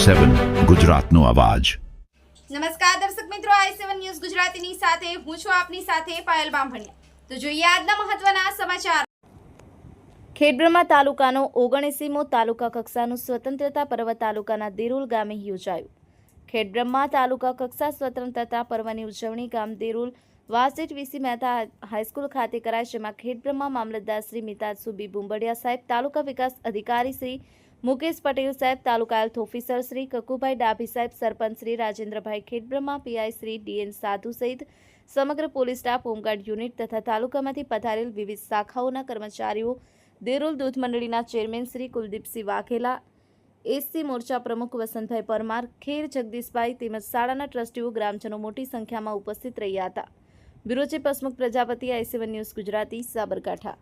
i7 ગુજરાતનો અવાજ। નમસ્કાર દર્શક મિત્રો, i7 ન્યૂઝ ગુજરાતીની સાથે હું છું આપની સાથે પાયલ બામભણિયા। તો જોઈએ આજના મહત્વના સમાચાર। ખેડબ્રહ્મા તાલુકાનો 79મો તાલુકા કક્ષાનું સ્વતંત્રતા પર્વ તાલુકાના દેરુલ ગામે યોજાયું। ખેડબ્રહ્મા તાલુકા કક્ષા સ્વતંત્રતા પર્વની ઉજવણી ગામ દેરુલ વાસેટ વીસી મહેતા હાઈસ્કૂલ ખાતે કરાઈ, જેમાં ખેડબ્રહ્મા મામલતદાર શ્રી મિતાજ સુબી બુંબડિયા સાહેબ, તાલુકા વિકાસ અધિકારી શ્રી મુકેશ પટેલ સાહેબ, તાલુકા હેલ્થ ઓફિસર શ્રી કકુભાઈ ડાભી સાહેબ, સરપંચ શ્રી રાજેન્દ્રભાઈ ખેડબ્રહ્મા, પીઆઈ શ્રી ડીએન સાધુ સહિત સમગ્ર પોલીસ સ્ટાફ, હોમગાર્ડ યુનિટ તથા તાલુકામાંથી પધારેલ વિવિધ શાખાઓના કર્મચારીઓ, દેરુલ દૂધ મંડળીના ચેરમેન શ્રી કુલદીપસિંહ વાઘેલા, એસસી મોરચા પ્રમુખ વસંતભાઈ પરમાર, ખેર જગદીશભાઈ તેમજ શાળાના ટ્રસ્ટીઓ, ગ્રામજનો મોટી સંખ્યામાં ઉપસ્થિત રહ્યા હતા। Bureau chief Hasmukh Prajapati, i7 news Gujarati, Sabarkantha.